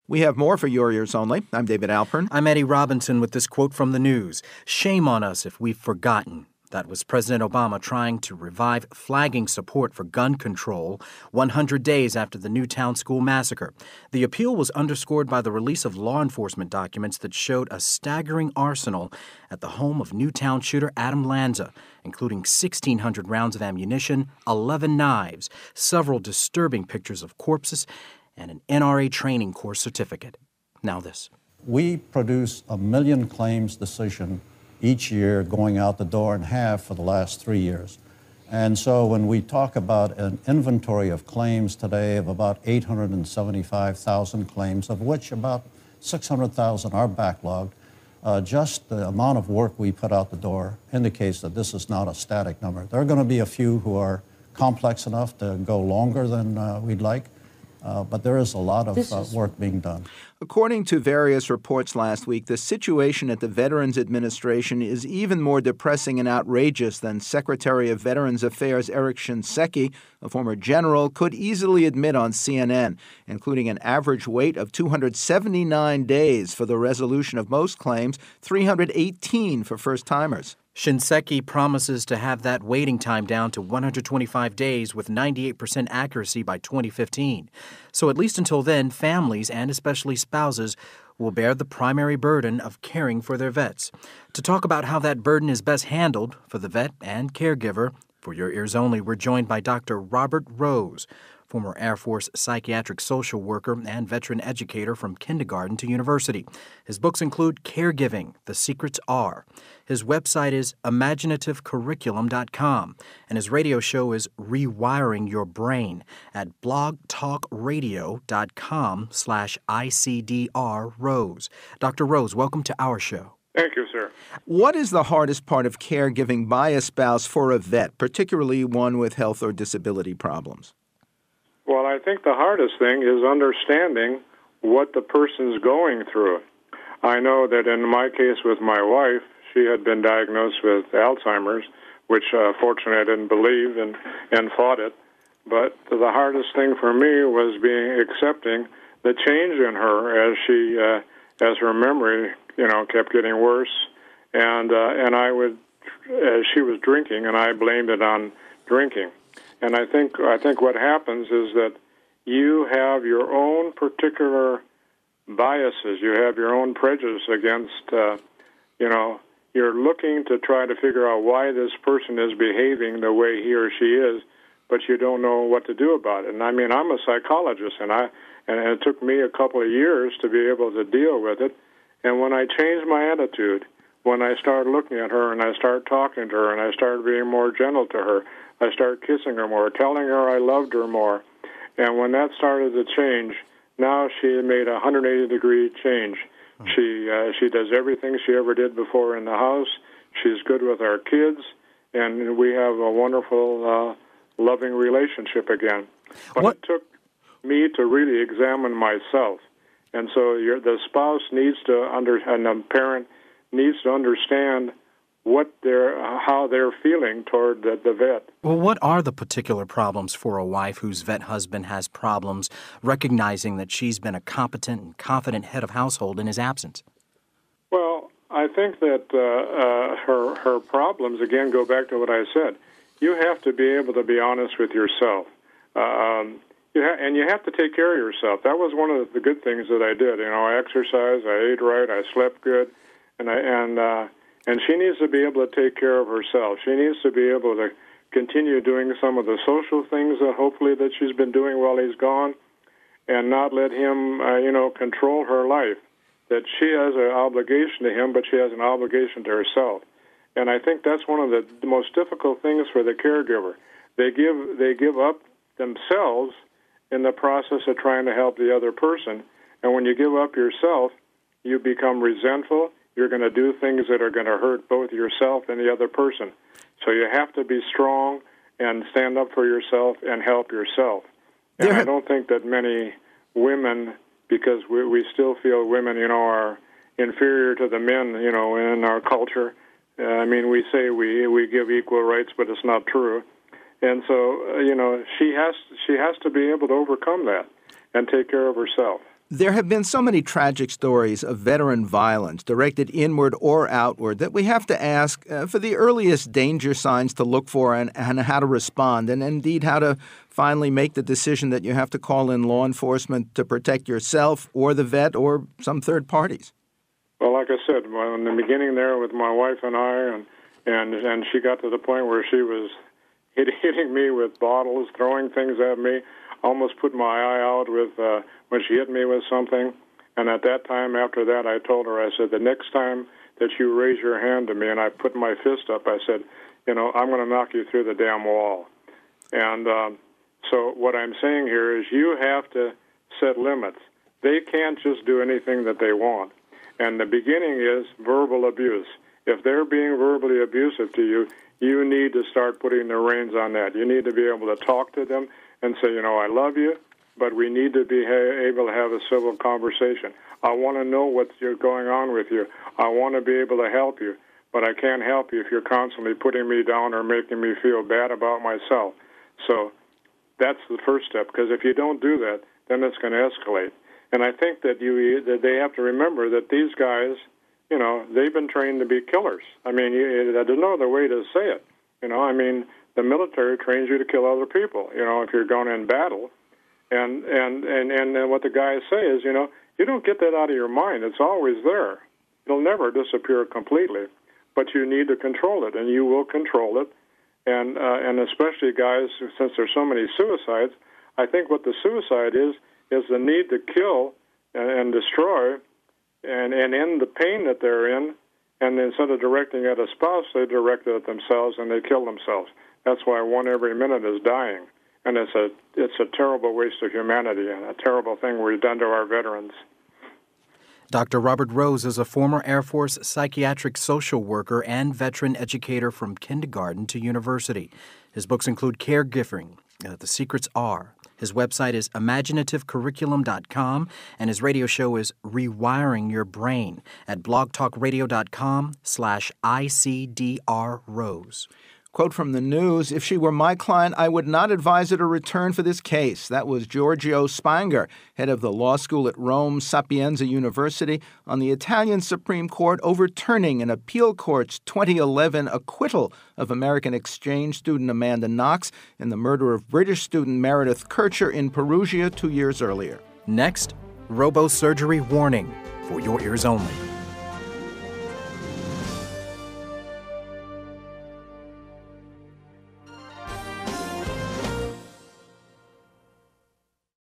We have more for Your Ears Only. I'm David Alpern. I'm Eddie Robinson with this quote from the news. "Shame on us if we've forgotten." That was President Obama trying to revive flagging support for gun control 100 days after the Newtown school massacre. The appeal was underscored by the release of law enforcement documents that showed a staggering arsenal at the home of Newtown shooter Adam Lanza, including 1,600 rounds of ammunition, 11 knives, several disturbing pictures of corpses, and an NRA training course certificate. Now this. We produce 1 million claims decision each year going out the door and have for the last 3 years. And so when we talk about an inventory of claims today of about 875,000 claims, of which about 600,000 are backlogged, just the amount of work we put out the door indicates that this is not a static number. There are going to be a few who are complex enough to go longer than we'd like. But there is a lot of work being done. According to various reports last week, the situation at the Veterans Administration is even more depressing and outrageous than Secretary of Veterans Affairs Eric Shinseki, a former general, could easily admit on CNN, including an average wait of 279 days for the resolution of most claims, 318 for first-timers. Shinseki promises to have that waiting time down to 125 days with 98% accuracy by 2015. So at least until then, families, and especially spouses, will bear the primary burden of caring for their vets. To talk about how that burden is best handled for the vet and caregiver, for Your Ears Only, we're joined by Dr. Robert Rose, former Air Force psychiatric social worker and veteran educator from kindergarten to university. His books include Caregiving, The Secrets Are. His website is ImaginativeCurriculum.com, and his radio show is Rewiring Your Brain at blogtalkradio.com/ICDR Rose. Dr. Rose, welcome to our show. Thank you, sir. What is the hardest part of caregiving by a spouse for a vet, particularly one with health or disability problems? Well, I think the hardest thing is understanding what the person's going through. I know that in my case with my wife, she had been diagnosed with Alzheimer's, which fortunately I didn't believe and fought it. But the hardest thing for me was accepting the change in her as her memory, kept getting worse. And I would, as she was drinking, and I blamed it on drinking. And I think what happens is that you have your own particular biases. You have your own prejudice against, you're looking to try to figure out why this person is behaving the way he or she is, but you don't know what to do about it. And I mean, I'm a psychologist, and it took me a couple of years to be able to deal with it. And when I changed my attitude, when I started looking at her and I started talking to her and I started being more gentle to her, I started kissing her more, telling her I loved her more. And when that started to change, now she had made a 180-degree change. She does everything she ever did before in the house. She's good with our kids, and we have a wonderful, loving relationship again. But it took me to really examine myself. And so the spouse needs to and the parent needs to understand how they're feeling toward the vet. Well, what are the particular problems for a wife whose vet husband has problems, recognizing that she's been a competent and confident head of household in his absence? Well, I think that her problems, again, go back to what I said. You have to be able to be honest with yourself. And you have to take care of yourself. That was one of the good things that I did. I exercised, I ate right, I slept good, and she needs to be able to take care of herself. She needs to be able to continue doing some of the social things that hopefully that she's been doing while he's gone, and not let him, control her life. That she has an obligation to him, but she has an obligation to herself. And I think that's one of the most difficult things for the caregiver. They give up themselves in the process of trying to help the other person. And when you give up yourself, you become resentful. You're going to do things that are going to hurt both yourself and the other person. So you have to be strong and stand up for yourself and help yourself. And I don't think that many women, because we still feel women, are inferior to the men, in our culture. We say we give equal rights, but it's not true. And so, she has to be able to overcome that and take care of herself. There have been so many tragic stories of veteran violence, directed inward or outward, that we have to ask for the earliest danger signs to look for and how to respond, and indeed how to finally make the decision that you have to call in law enforcement to protect yourself or the vet or some third parties. Well, like I said, in the beginning there with my wife and I, and she got to the point where she was hitting me with bottles, throwing things at me, almost put my eye out with when she hit me with something. And at that time, after that, I told her, I said, the next time that you raise your hand to me, and I put my fist up, I said, I'm going to knock you through the damn wall. And so what I'm saying here is you have to set limits. They can't just do anything that they want. And the beginning is verbal abuse. If they're being verbally abusive to you, you need to start putting the reins on that. You need to be able to talk to them and say, I love you, but we need to be able to have a civil conversation. I want to know what's going on with you. I want to be able to help you, but I can't help you if you're constantly putting me down or making me feel bad about myself. So that's the first step, because if you don't do that, then it's going to escalate. And I think that they have to remember that these guys, they've been trained to be killers. I mean, there's no other way to say it. The military trains you to kill other people, if you're going in battle. And what the guys say is, you don't get that out of your mind. It's always there. It'll never disappear completely. But you need to control it, and you will control it. And especially guys, since there's so many suicides, I think what the suicide is the need to kill and destroy and end the pain that they're in. And instead of directing at a spouse, they direct it at themselves and they kill themselves. That's why one every minute is dying. And it's a terrible waste of humanity and a terrible thing we've done to our veterans. Dr. Robert Rose is a former Air Force psychiatric social worker and veteran educator from kindergarten to university. His books include Caregiving, The Secrets Are. His website is ImaginativeCurriculum.com, and his radio show is Rewiring Your Brain at blogtalkradio.com/ICDR-Rose. Quote from the news, "If she were my client, I would not advise her to return for this case." That was Giorgio Spanger, head of the law school at Rome Sapienza University, on the Italian Supreme Court overturning an appeal court's 2011 acquittal of American exchange student Amanda Knox in the murder of British student Meredith Kercher in Perugia 2 years earlier. Next, robosurgery warning for your ears only.